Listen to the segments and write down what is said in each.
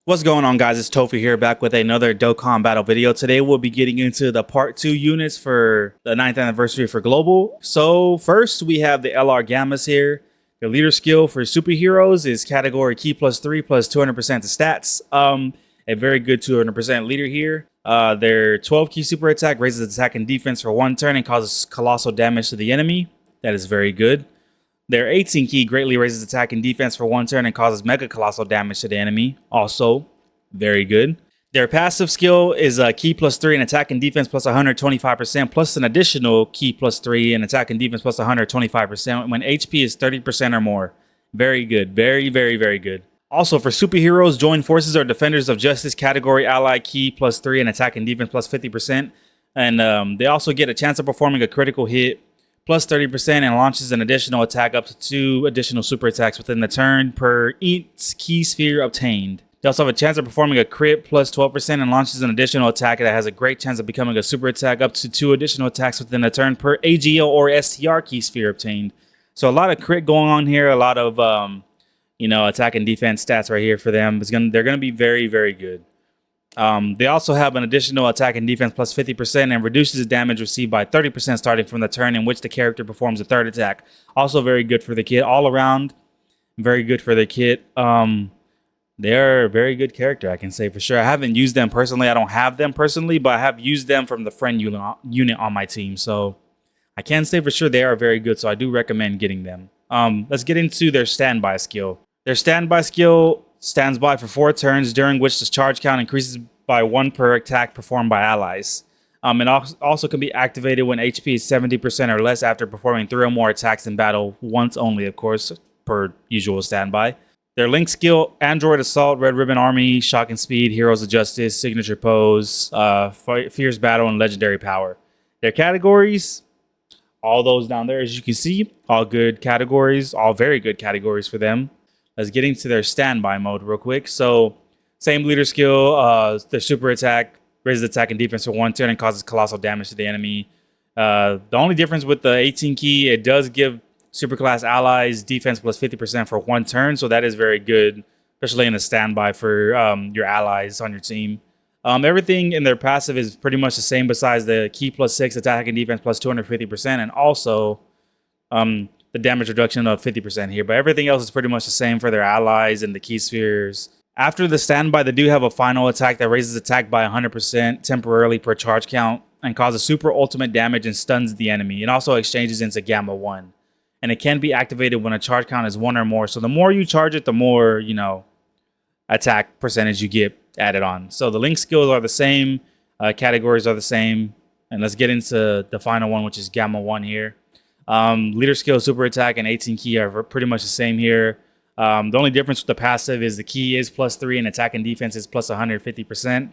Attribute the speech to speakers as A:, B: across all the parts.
A: What's going on, guys? It's Tofi here, back with another Dokkan Battle video. Today we'll be getting into the part 2 units for the 9th anniversary for Global. So first we have the LR Gammas here. The leader skill for superheroes is category key +3 plus 200% to stats. A very good 200% leader here. Their 12 key super attack raises attack and defense for 1 turn and causes colossal damage to the enemy. That is very good. Their 18 key greatly raises attack and defense for 1 turn and causes mega colossal damage to the enemy. Also, very good. Their passive skill is a key +3 and attack and defense plus 125%, plus an additional key +3 and attack and defense plus 125% when HP is 30% or more. Very good. Very, very, very good. Also, for superheroes, join forces or defenders of justice category ally key +3 and attack and defense plus 50%. And they also get a chance of performing a critical hit plus 30% and launches an additional attack up to 2 additional super attacks within the turn per each key sphere obtained. They also have a chance of performing a crit plus 12% and launches an additional attack that has a great chance of becoming a super attack up to 2 additional attacks within a turn per AGL or STR key sphere obtained. So a lot of crit going on here, a lot of attack and defense stats right here for them. They're gonna be very, very good. They also have an additional attack and defense plus 50% and reduces damage received by 30% starting from the turn in which the character performs a third attack. Also very good for the kit. All around, very good for the kit. They're a very good character, I can say for sure. I haven't used them personally. I don't have them personally, but I have used them from the friend unit on my team. So I can say for sure they are very good, so I do recommend getting them. Let's get into their standby skill. Their standby skill stands by for 4 turns, during which the charge count increases by 1 per attack performed by allies. It also can be activated when HP is 70% or less after performing 3 or more attacks in battle, once only, of course, per usual standby. Their link skill, Android Assault, Red Ribbon Army, Shock and Speed, Heroes of Justice, Signature Pose, Fierce Battle, and Legendary Power. Their categories, all those down there, as you can see, all good categories, all very good categories for them. Let's get into their standby mode real quick. So, same leader skill, their super attack raises attack and defense for 1 turn and causes colossal damage to the enemy. The only difference with the 18 key, it does give superclass allies defense plus 50% for 1 turn, so that is very good, especially in a standby for your allies on your team. Everything in their passive is pretty much the same besides the key +6 attack and defense plus 250%, and also the damage reduction of 50% here, but everything else is pretty much the same for their allies and the key spheres. After the standby, they do have a final attack that raises attack by 100% temporarily per charge count and causes super ultimate damage and stuns the enemy. It also exchanges into Gamma 1. And it can be activated when a charge count is 1 or more. So the more you charge it, the more, attack percentage you get added on. So the link skills are the same, categories are the same. And let's get into the final one, which is Gamma 1 here. Leader skill, super attack, and 18 key are pretty much the same here. The only difference with the passive is the key is +3 and attack and defense is plus 150%.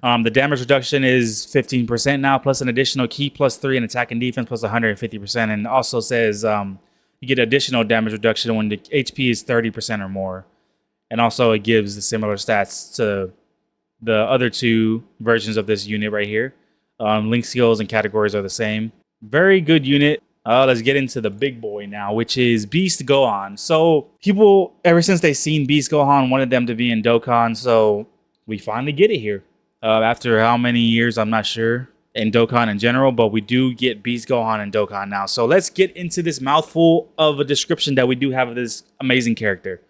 A: The damage reduction is 15% now, plus an additional key +3 and attack and defense plus 150%. And also says you get additional damage reduction when the HP is 30% or more. And also it gives the similar stats to the other 2 versions of this unit right here. Link skills and categories are the same. Very good unit. Let's get into the big boy now, which is Beast Gohan. So people, ever since they seen Beast Gohan, wanted them to be in Dokkan. So we finally get it here. After how many years, I'm not sure, in Dokkan in general, but we do get Beast Gohan in Dokkan now. So let's get into this mouthful of a description that we do have of this amazing character.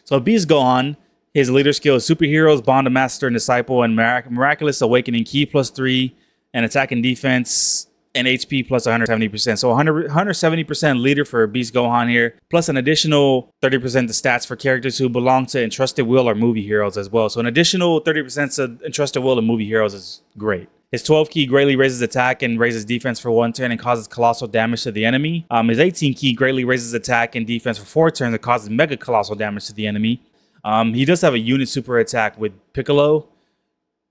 A: So Beast Gohan, his leader skill is superheroes, bond of master and disciple, and miraculous awakening key +3 and attack and defense and HP plus 170%. So 170% leader for Beast Gohan here, plus an additional 30% to stats for characters who belong to Entrusted Will or movie heroes as well. So an additional 30% to Entrusted Will and movie heroes is great. His 12 key greatly raises attack and raises defense for 1 turn and causes colossal damage to the enemy. His 18 key greatly raises attack and defense for 4 turns and causes mega colossal damage to the enemy. He does have a unit super attack with Piccolo,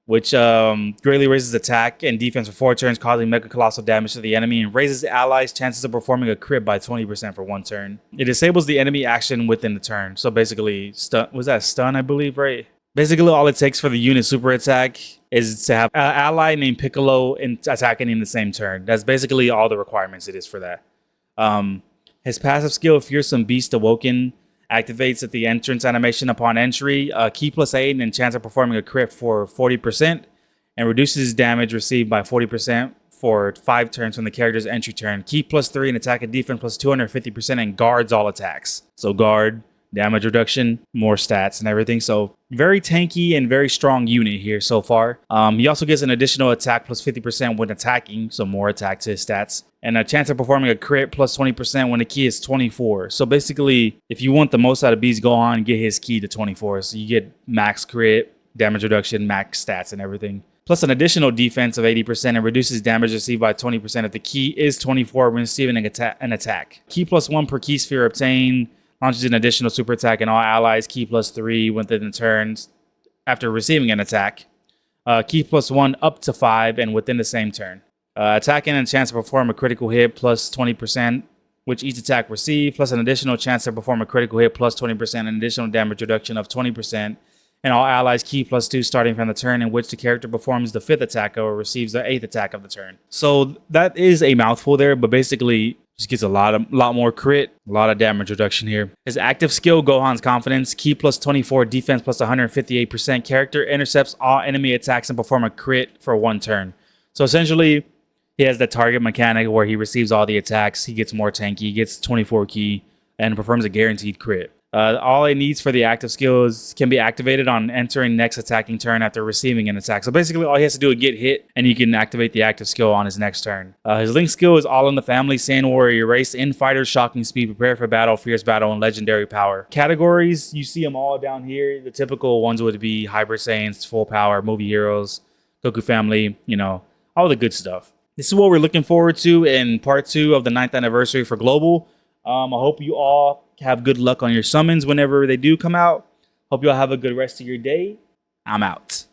A: which greatly raises attack and defense for 4 turns, causing mega colossal damage to the enemy, and raises the allies' chances of performing a crit by 20% for 1 turn. It disables the enemy action within the turn. So basically, was that stun, I believe, right? Basically, all it takes for the unit super attack is to have an ally named Piccolo attacking in the same turn. That's basically all the requirements it is for that. His passive skill, Fearsome Beast Awoken, Activates at the entrance animation upon entry. Key plus 8 and chance of performing a crit for 40%. And reduces damage received by 40% for 5 turns from the character's entry turn. Key plus 3 and attack and defense plus 250% and guards all attacks. So guard, damage reduction, more stats and everything. So very tanky and very strong unit here so far. He also gets an additional attack plus 50% when attacking, so more attack to his stats. And a chance of performing a crit plus 20% when the key is 24. So basically, if you want the most out of Beast Gohan, get his key to 24. So you get max crit, damage reduction, max stats and everything. Plus an additional defense of 80% and reduces damage received by 20% if the key is 24 when receiving an attack. Key plus 1 per key sphere obtained. Launches an additional super attack and all allies. Key plus 3 within the turns after receiving an attack. Key plus 1 up to 5 and within the same turn. Attacking and chance to perform a critical hit plus 20%, which each attack received, plus an additional chance to perform a critical hit plus 20% and additional damage reduction of 20%. And all allies key plus 2 starting from the turn in which the character performs the 5th attack or receives the 8th attack of the turn. So that is a mouthful there, but basically just gets a lot more crit, a lot of damage reduction here. His active skill, Gohan's Confidence, key plus 24, defense plus 158%. Character intercepts all enemy attacks and perform a crit for 1 turn. So essentially, he has the target mechanic where he receives all the attacks. He gets more tanky, he gets 24 key, and performs a guaranteed crit. All it needs for the active skills can be activated on entering next attacking turn after receiving an attack. So basically all he has to do is get hit and he can activate the active skill on his next turn. His link skill is All in the Family, Saiyan Warrior Race, Infighter, Shocking Speed, Prepare for Battle, Fierce Battle, and Legendary Power. Categories, you see them all down here. The typical ones would be Hyper Saiyans, Full Power, Movie Heroes, Goku Family, you know, all the good stuff. This is what we're looking forward to in part 2 of the 9th anniversary for Global. I hope you all have good luck on your summons whenever they do come out. Hope you all have a good rest of your day. I'm out.